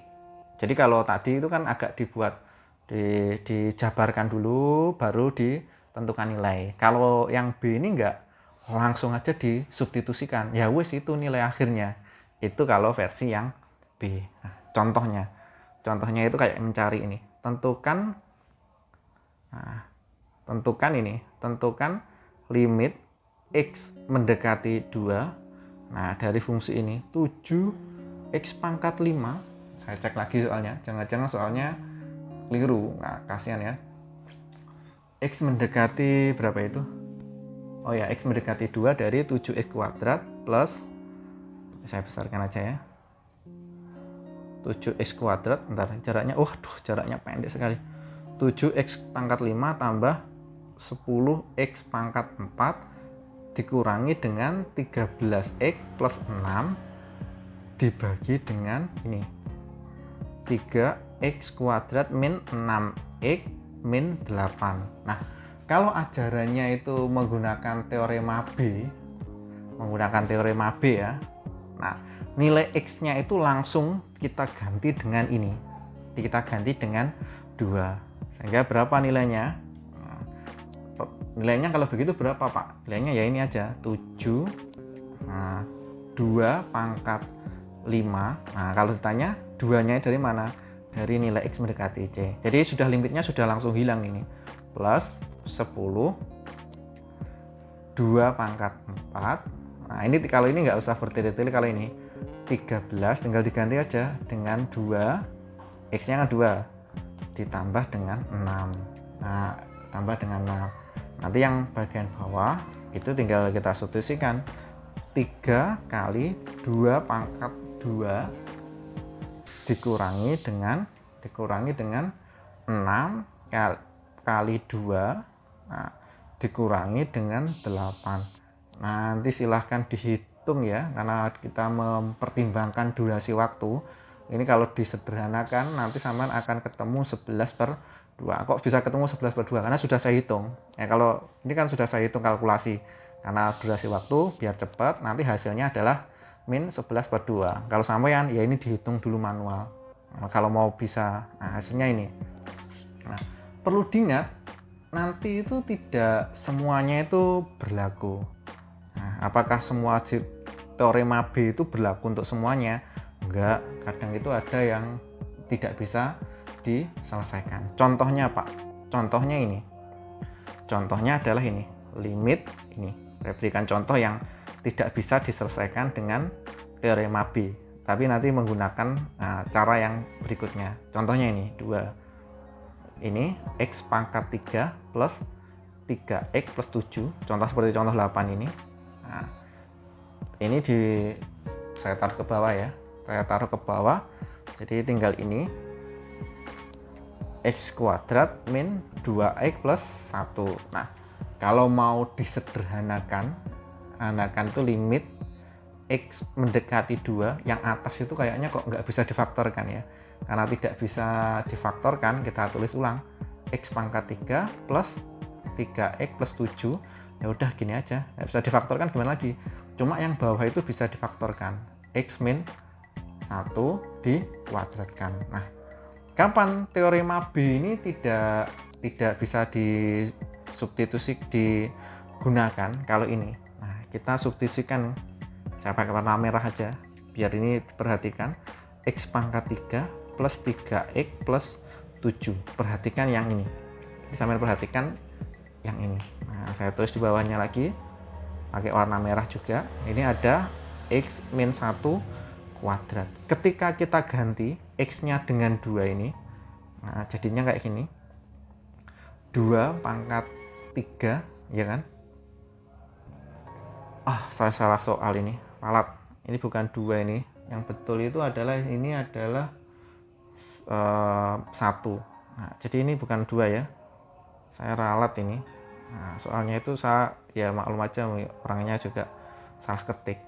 Jadi kalau tadi itu kan agak dibuat dijabarkan dulu baru ditentukan nilai. Kalau yang B ini enggak, langsung aja disubstitusikan. Ya wes itu nilai akhirnya. Itu kalau versi yang B. Nah, contohnya itu kayak mencari ini. Tentukan limit X mendekati 2. Nah, dari fungsi ini 7x pangkat 5. Saya cek lagi soalnya, jangan-jangan soalnya keliru. Nah, kasihan ya. X mendekati berapa itu? Oh ya, X mendekati 2 dari 7x kuadrat plus, saya besarkan aja ya, 7x kuadrat. Bentar, jaraknya pendek sekali. 7x pangkat 5 tambah 10x pangkat 4 dikurangi dengan 13x plus 6 dibagi dengan ini 3x kuadrat min 6x min 8. Nah, kalau ajarannya itu menggunakan teorema B ya. Nah, nilai x-nya itu langsung kita ganti dengan ini. Kita ganti dengan 2. Sehingga berapa nilainya? Nilainya kalau begitu berapa Pak? Nilainya ya ini aja 7. Nah, 2 pangkat 5. Nah, kalau ditanya 2-nya dari mana? Dari nilai X mendekati C. Jadi sudah limitnya sudah langsung hilang ini. Plus 10 2 pangkat 4. Nah, ini kalau ini nggak usah bertele-tele. Kalau ini 13 tinggal diganti aja dengan 2. X-nya kan 2 ditambah dengan 6. Nah, tambah dengan 6. Nanti yang bagian bawah itu tinggal kita substitusikan 3 kali 2 pangkat 2 dikurangi dengan 6 kali 2, nah, dikurangi dengan 8. Nanti silahkan dihitung ya, karena kita mempertimbangkan durasi waktu. Ini kalau disederhanakan nanti sampean akan ketemu 11/2. Kok bisa ketemu 11/2? Karena sudah saya hitung. Ya kalau ini kan sudah saya hitung kalkulasi. Karena durasi waktu biar cepat, nanti hasilnya adalah min 11/2. Kalau sampean ya ini dihitung dulu manual. Nah, kalau mau bisa, nah hasilnya ini. Nah, perlu diingat nanti itu tidak semuanya itu berlaku. Nah, apakah semua teorema B itu berlaku untuk semuanya? enggak, kadang itu ada yang tidak bisa diselesaikan. Contohnya apa? Contohnya ini. Contohnya adalah ini, limit ini. Saya berikan contoh yang tidak bisa diselesaikan dengan teorema B, tapi nanti menggunakan cara yang berikutnya. Contohnya ini, 2. Ini X pangkat 3 plus 3X plus 7. Contoh seperti contoh 8 ini. Nah, ini saya taruh ke bawah ya. Saya taruh ke bawah. Jadi tinggal ini X kuadrat min 2X plus 1. Nah, kalau mau disederhanakan, itu limit X mendekati 2, yang atas itu kayaknya kok nggak bisa difaktorkan ya. Karena tidak bisa difaktorkan, kita tulis ulang. X pangkat 3 plus 3X plus 7. Ya udah gini aja, nggak bisa difaktorkan gimana lagi. Cuma yang bawah itu bisa difaktorkan. X min 1 dikuadratkan. Nah, kapan teorema B ini tidak bisa disubstitusi digunakan? Kalau ini, nah kita substitusikan, saya pakai warna merah aja biar ini diperhatikan. X pangkat 3 plus 3X plus 7. Perhatikan yang ini, sampai perhatikan yang ini. Nah, saya tulis di bawahnya lagi pakai warna merah juga. Ini ada X min 1 kuadrat. Ketika kita ganti X-nya dengan 2 ini, nah jadinya kayak gini. 2 pangkat 3, ya kan? Saya salah soal ini. Ralat. Ini bukan 2 ini. Yang betul itu adalah ini adalah 1. Nah, jadi ini bukan 2 ya. Saya ralat ini. Nah, soalnya itu saya ya maklum aja, orangnya juga salah ketik.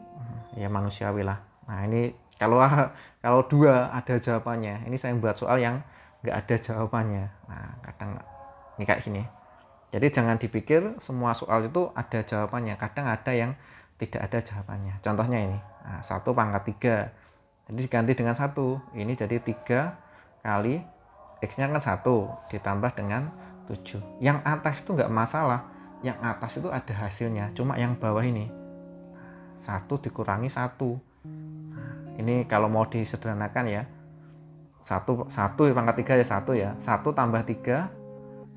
Ya manusiawi lah. Nah, ini kalau 2 ada jawabannya. Ini saya buat soal yang nggak ada jawabannya. Nah, kadang ini kayak gini. Jadi jangan dipikir semua soal itu ada jawabannya. Kadang ada yang tidak ada jawabannya. Contohnya ini. Nah, 1 pangkat 3. Jadi diganti dengan 1. Ini jadi 3 kali X-nya kan 1 ditambah dengan 7. Yang atas itu nggak masalah. Yang atas itu ada hasilnya. Cuma yang bawah ini 1 dikurangi 1. Ini kalau mau disederhanakan ya, 1 pangkat 3 ya 1 ya. 1 tambah 3,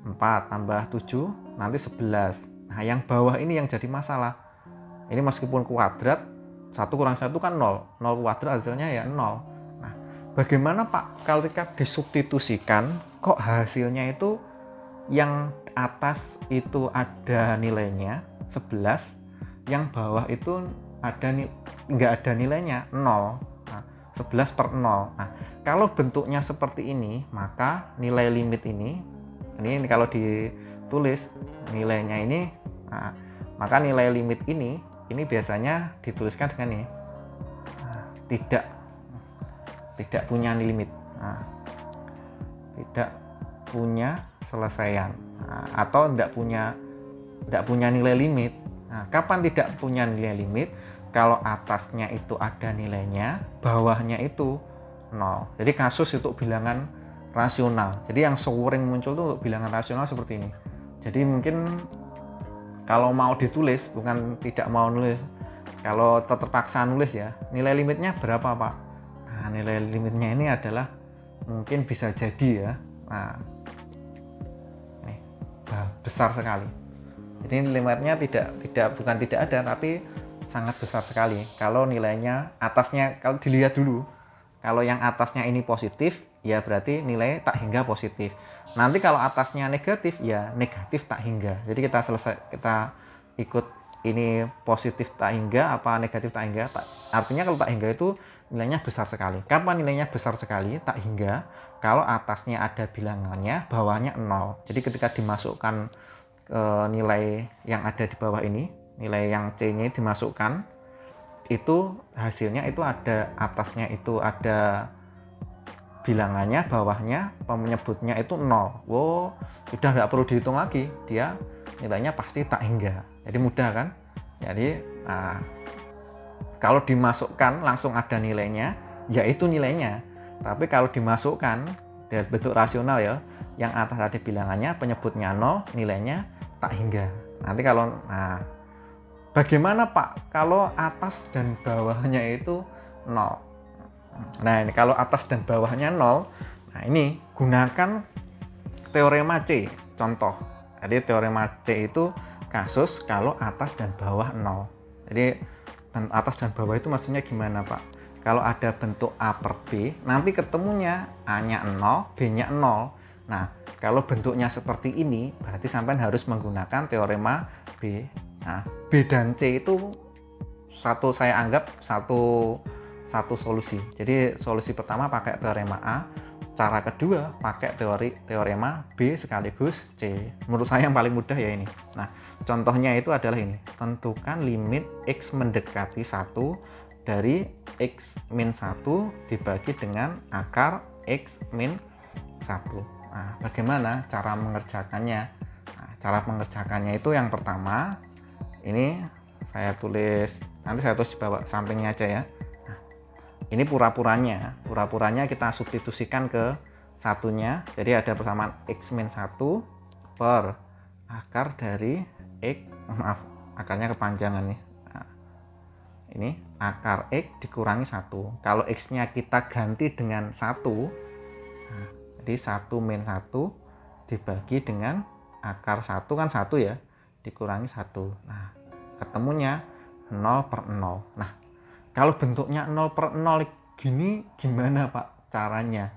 4 tambah 7, nanti 11. Nah, yang bawah ini yang jadi masalah. Ini meskipun kuadrat, 1 kurang 1 kan 0. 0 kuadrat hasilnya ya 0. Nah, bagaimana Pak kalau ketika disubstitusikan, kok hasilnya itu yang atas itu ada nilainya 11, yang bawah itu nggak ada nilainya 0. Nah, 11 per 0. Nah, kalau bentuknya seperti ini, maka nilai limit ini kalau ditulis nilainya ini, nah, maka nilai limit ini biasanya dituliskan dengan ini, tidak punya limit, tidak punya selesaian, atau tidak punya nilai limit. Nah, kapan tidak punya nilai limit? Kalau atasnya itu ada nilainya, bawahnya itu 0. Jadi kasus untuk bilangan rasional. Jadi yang sering muncul itu untuk bilangan rasional seperti ini. Jadi mungkin kalau mau ditulis, bukan tidak mau nulis, kalau terpaksa nulis ya, nilai limitnya berapa Pak? Nah, nilai limitnya ini adalah mungkin bisa jadi ya, nah ini besar sekali. Jadi limitnya bukan tidak ada, tapi sangat besar sekali. Kalau nilainya atasnya, kalau dilihat dulu, kalau yang atasnya ini positif, ya berarti nilai tak hingga positif. Nanti kalau atasnya negatif, ya negatif tak hingga. Jadi kita ikut ini positif tak hingga apa negatif tak hingga. Artinya kalau tak hingga itu nilainya besar sekali. Kapan nilainya besar sekali? Tak hingga kalau atasnya ada bilangannya, bawahnya 0. Jadi ketika dimasukkan nilai yang ada di bawah ini, nilai yang C-nya dimasukkan, itu hasilnya itu ada atasnya itu ada bilangannya, bawahnya penyebutnya itu 0. Wow, sudah nggak perlu dihitung lagi, dia nilainya pasti tak hingga. Jadi mudah kan? Jadi kalau dimasukkan langsung ada nilainya, yaitu nilainya. Tapi kalau dimasukkan dari bentuk rasional ya, yang atas ada bilangannya, penyebutnya 0, nilainya tak hingga. Nanti bagaimana Pak kalau atas dan bawahnya itu 0? Nah, ini kalau atas dan bawahnya 0, nah ini gunakan teorema C, contoh. Jadi teorema C itu kasus kalau atas dan bawah 0. Jadi atas dan bawah itu maksudnya gimana, Pak? Kalau ada bentuk A per B, nanti ketemunya A-nya 0, B-nya 0. Nah, kalau bentuknya seperti ini, berarti sampean harus menggunakan teorema B. Nah, B dan C itu saya anggap satu solusi. Jadi solusi pertama pakai teorema A, cara kedua pakai teorema B sekaligus C. Menurut saya yang paling mudah ya ini. Nah, contohnya itu adalah ini. Tentukan limit X mendekati 1 dari X min 1 dibagi dengan akar X min 1. Nah, bagaimana cara mengerjakannya? Nah, cara mengerjakannya itu yang pertama, ini saya tulis, nanti saya tulis di bawah sampingnya aja ya. Ini pura-puranya kita substitusikan ke satunya, jadi ada persamaan X min 1 per akar dari X, maaf akarnya kepanjangan nih. Nah, ini akar X dikurangi 1. Kalau X nya kita ganti dengan 1, nah, jadi 1 min 1 dibagi dengan akar 1 kan 1 ya, dikurangi 1. Nah, ketemunya 0 per 0. Nah, kalau bentuknya 0 per 0 gini gimana Pak caranya?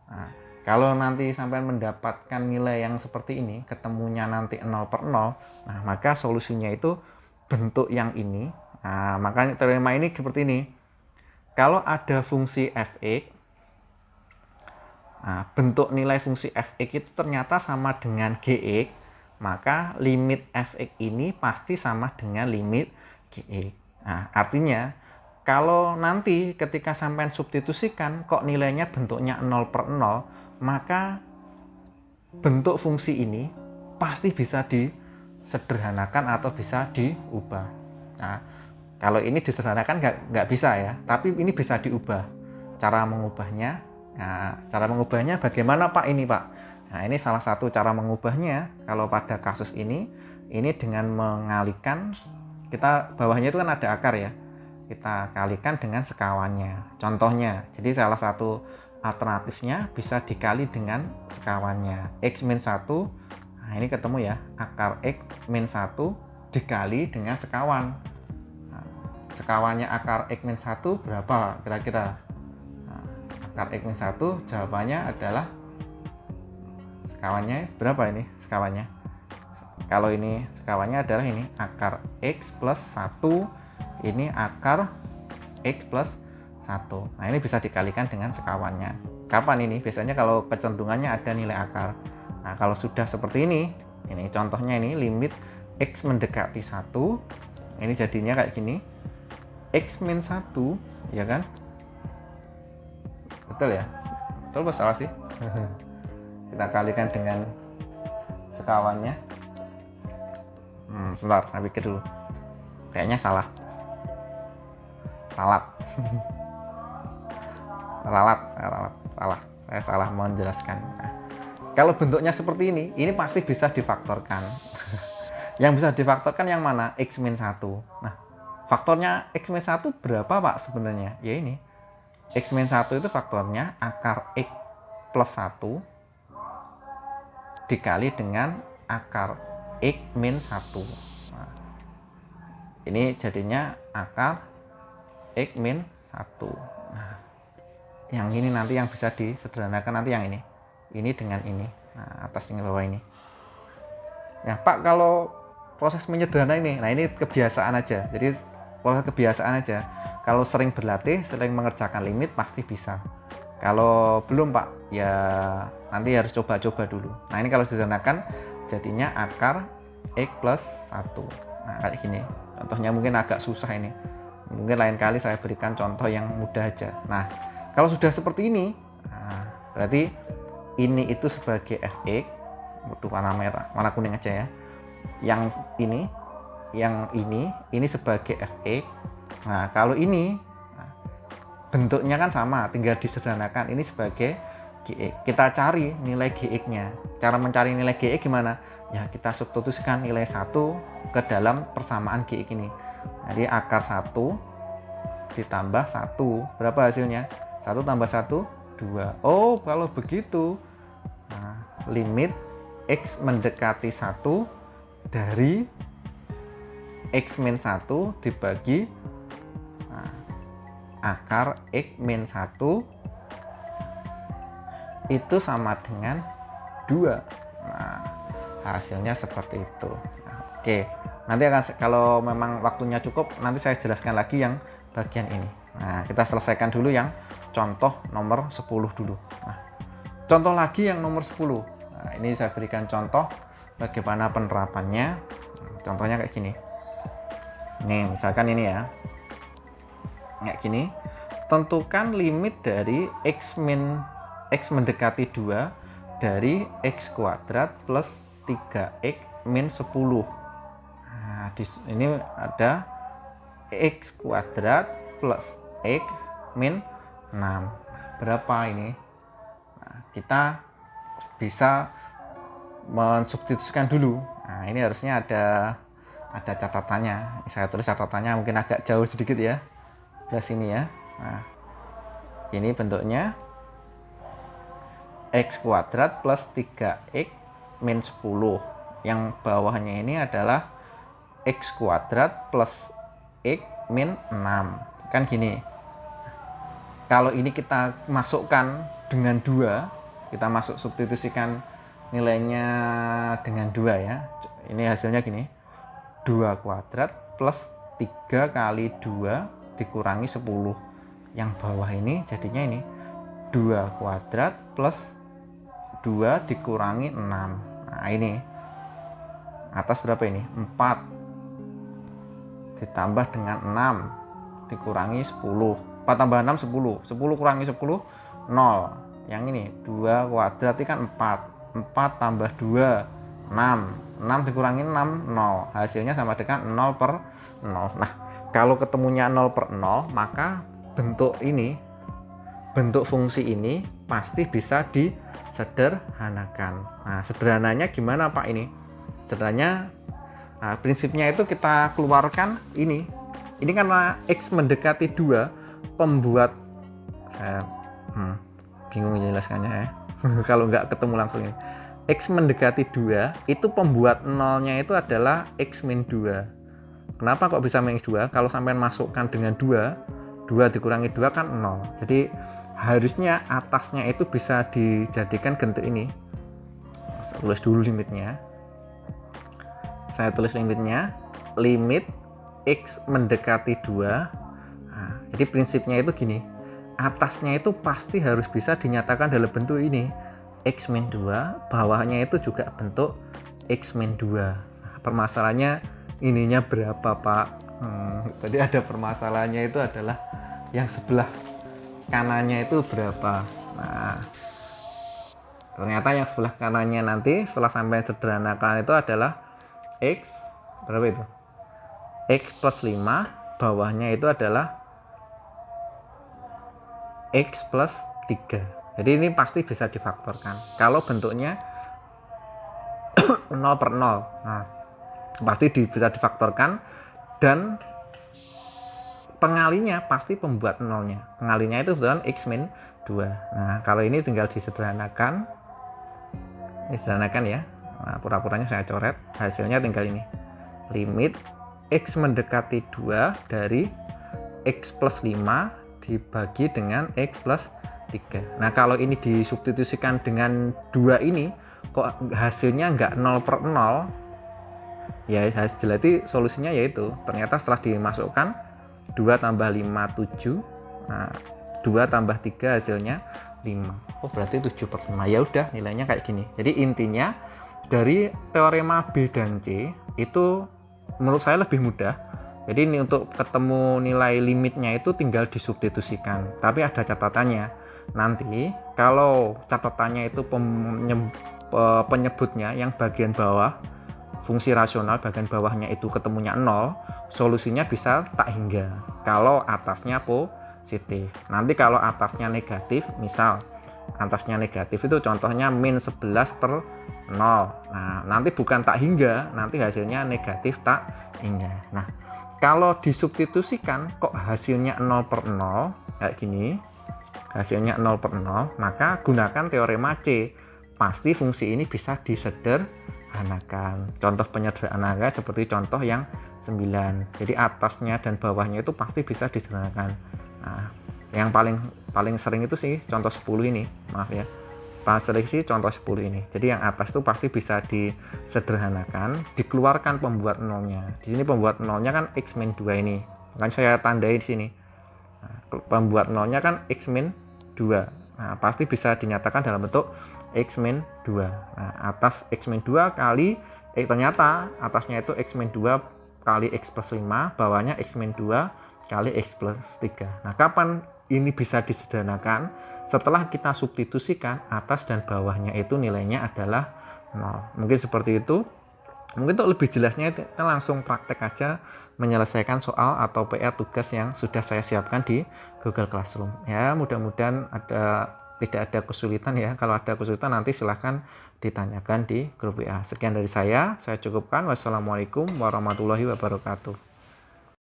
Nah, kalau nanti sampai mendapatkan nilai yang seperti ini, ketemunya nanti 0 per 0, nah maka solusinya itu bentuk yang ini. Nah, makanya teorema ini seperti ini. Kalau ada fungsi f(x), nah, bentuk nilai fungsi f(x) itu ternyata sama dengan gx, maka limit f(x) ini pasti sama dengan limit gx. Nah, artinya kalau nanti ketika sampai substitusikan kok nilainya bentuknya 0 per 0, maka bentuk fungsi ini pasti bisa disederhanakan atau bisa diubah. Nah, kalau ini disederhanakan nggak bisa ya, tapi ini bisa diubah. Cara mengubahnya, nah, cara mengubahnya bagaimana Pak ini Pak? Nah, ini salah satu cara mengubahnya. Kalau pada kasus ini dengan mengalihkan, kita bawahnya itu kan ada akar ya, kita kalikan dengan sekawannya. Contohnya, jadi salah satu alternatifnya bisa dikali dengan sekawannya. X min 1, nah ini ketemu ya, akar X min 1 dikali dengan sekawan. Nah, sekawannya akar X min 1 berapa kira-kira? Nah, akar X min 1 jawabannya adalah, sekawannya berapa ini sekawannya? Kalau ini sekawannya adalah ini, akar X plus 1, ini akar X plus 1. Nah, ini bisa dikalikan dengan sekawannya. Kapan ini? Biasanya kalau kecenderungannya ada nilai akar. Nah, kalau sudah seperti ini contohnya ini limit X mendekati 1, ini jadinya kayak gini. X min 1, ya kan? Betul ya? Betul apa salah sih? Kita kalikan dengan sekawannya. Sebentar, saya pikir dulu. Kayaknya salah. Salah. Saya salah menjelaskan. Nah, kalau bentuknya seperti ini pasti bisa difaktorkan. Yang bisa difaktorkan yang mana? X min 1. Nah, faktornya X min 1 berapa Pak sebenarnya? Ya ini. X min 1 itu faktornya akar X plus 1 dikali dengan akar X min 1. Nah, ini jadinya akar X min 1. Nah, yang ini nanti yang bisa disederhanakan nanti yang ini. Ini dengan ini. Nah, atas dengan bawah ini. Ya, Pak, kalau proses menyederhana ini, nah ini kebiasaan aja. Jadi proses kebiasaan aja. Kalau sering berlatih, sering mengerjakan limit pasti bisa. Kalau belum Pak, ya nanti harus coba-coba dulu. Nah, ini kalau disederhanakan jadinya akar X plus 1. Nah, kayak gini. Contohnya mungkin agak susah ini. Mungkin lain kali saya berikan contoh yang mudah aja. Nah, kalau sudah seperti ini, nah, berarti ini itu sebagai fx, warna merah, warna kuning aja ya. Yang ini sebagai fx. Nah, kalau ini bentuknya kan sama, tinggal disederhanakan. Ini sebagai gx. Kita cari nilai gx-nya. Cara mencari nilai gx gimana? Ya, kita substitusikan nilai 1 ke dalam persamaan gx ini. Jadi akar 1 ditambah 1, berapa hasilnya? 1 tambah 1, 2. Oh, kalau begitu, nah, limit X mendekati 1 dari X min 1 dibagi akar X min 1 itu sama dengan 2. Nah, hasilnya seperti itu. Nah, oke, nanti akan, kalau memang waktunya cukup, nanti saya jelaskan lagi yang bagian ini. Nah, kita selesaikan dulu yang contoh nomor 10 dulu. Nah, contoh lagi yang nomor 10. Nah, ini saya berikan contoh bagaimana penerapannya. Contohnya kayak gini. Nih, misalkan ini ya. Kayak gini. Tentukan limit dari X mendekati 2 dari X kuadrat plus 3X min 10. Nah, ini ada X kuadrat plus X min 6. Berapa ini? Nah, kita bisa mensubstitusikan dulu. Nah, ini harusnya ada catatannya. Saya tulis catatannya mungkin agak jauh sedikit ya. Di sini ya. Nah, ini bentuknya X kuadrat plus 3X min 10. Yang bawahnya ini adalah X kuadrat plus X min 6. Kan gini. Kalau ini kita masukkan dengan 2, kita substitusikan nilainya dengan 2 ya. Ini hasilnya gini. 2 kuadrat plus 3 kali 2 dikurangi 10. Yang bawah ini jadinya ini 2 kuadrat plus 2 dikurangi 6. Nah, ini atas berapa ini? 4 ditambah dengan 6 dikurangi 10. 4 tambah 6, 10. 10 kurangi 10, 0. Yang ini 2 kuadrat ini kan 4. 4 tambah 2, 6. 6 dikurangi 6, 0. Hasilnya sama dengan 0 per 0. Nah, kalau ketemunya 0 per 0, maka bentuk fungsi ini pasti bisa disederhanakan. Nah, sederhananya gimana Pak ini? Sederhananya, nah, prinsipnya itu kita keluarkan ini. Ini karena X mendekati 2, pembuat, saya bingung menjelaskannya ya. Kalau nggak ketemu langsung ini. X mendekati 2, itu pembuat nolnya itu adalah X min 2. Kenapa kok bisa minus 2? Kalau sampai masukkan dengan 2 dikurangi 2 kan 0. Jadi harusnya atasnya itu bisa dijadikan bentuk ini. Saya tulis dulu limitnya. Saya tulis limitnya. Limit X mendekati 2. Nah, jadi prinsipnya itu gini. Atasnya itu pasti harus bisa dinyatakan dalam bentuk ini. X min 2. Bawahnya itu juga bentuk X min 2. Nah, permasalahannya ininya berapa Pak? Tadi ada permasalahannya itu adalah yang sebelah kanannya itu berapa. Nah, ternyata yang sebelah kanannya nanti setelah sampai sederhanakan itu adalah X berapa itu? X plus 5, bawahnya itu adalah X plus 3. Jadi ini pasti bisa difaktorkan. Kalau bentuknya 0 per 0. Nah, pasti bisa difaktorkan, dan pengalinya pasti pembuat nolnya. Pengalinya itu kebetulan X min 2. Nah, kalau ini tinggal disederhanakan. Disederhanakan ya. Nah, pura-puranya saya coret. Hasilnya tinggal ini. Limit X mendekati 2 dari X plus 5 dibagi dengan X plus 3. Nah, kalau ini disubstitusikan dengan 2 ini, kok hasilnya nggak 0 per 0? Ya, jadi solusinya yaitu ternyata setelah dimasukkan 2 tambah 5, 7. Nah, 2 tambah 3 hasilnya 5. Oh, berarti 7 per 5. Ya udah, nilainya kayak gini. Jadi intinya dari teorema B dan C itu menurut saya lebih mudah. Jadi ini untuk ketemu nilai limitnya itu tinggal disubstitusikan. Tapi ada catatannya. Nanti kalau catatannya itu penyebutnya yang bagian bawah, fungsi rasional bagian bawahnya itu ketemunya 0, solusinya bisa tak hingga. Kalau atasnya positif. Nanti kalau atasnya negatif, misal atasnya negatif itu contohnya min 11 per 0. Nah, nanti bukan tak hingga, nanti hasilnya negatif tak hingga. Nah, kalau disubstitusikan kok hasilnya 0 per 0 kayak gini. hasilnya 0/0, maka gunakan teorema C. Pasti fungsi ini bisa disederhanakan. Contoh penyederhanaan seperti contoh yang 9. Jadi atasnya dan bawahnya itu pasti bisa disederhanakan. Nah, yang paling sering itu sih contoh 10 ini, maaf ya. Paling sering sih contoh 10 ini. Jadi yang atas itu pasti bisa disederhanakan, dikeluarkan pembuat nolnya. Di sini pembuat nolnya kan x-2 ini. Kan saya tandai di sini. Nah, pembuat nolnya kan x-2. Nah, pasti bisa dinyatakan dalam bentuk x-2. Nah, atas x-2 kali ternyata atasnya itu x-2 kali x plus 5, bawahnya x-2 kali x plus 3. Nah, kapan ini bisa disederhanakan? Setelah kita substitusikan atas dan bawahnya itu nilainya adalah 0. Mungkin seperti itu. Mungkin untuk lebih jelasnya kita langsung praktek aja menyelesaikan soal atau PR tugas yang sudah saya siapkan di Google Classroom. Ya, mudah-mudahan tidak ada kesulitan ya. Kalau ada kesulitan nanti silahkan ditanyakan di grup WA. Sekian dari saya cukupkan. Wassalamualaikum warahmatullahi wabarakatuh.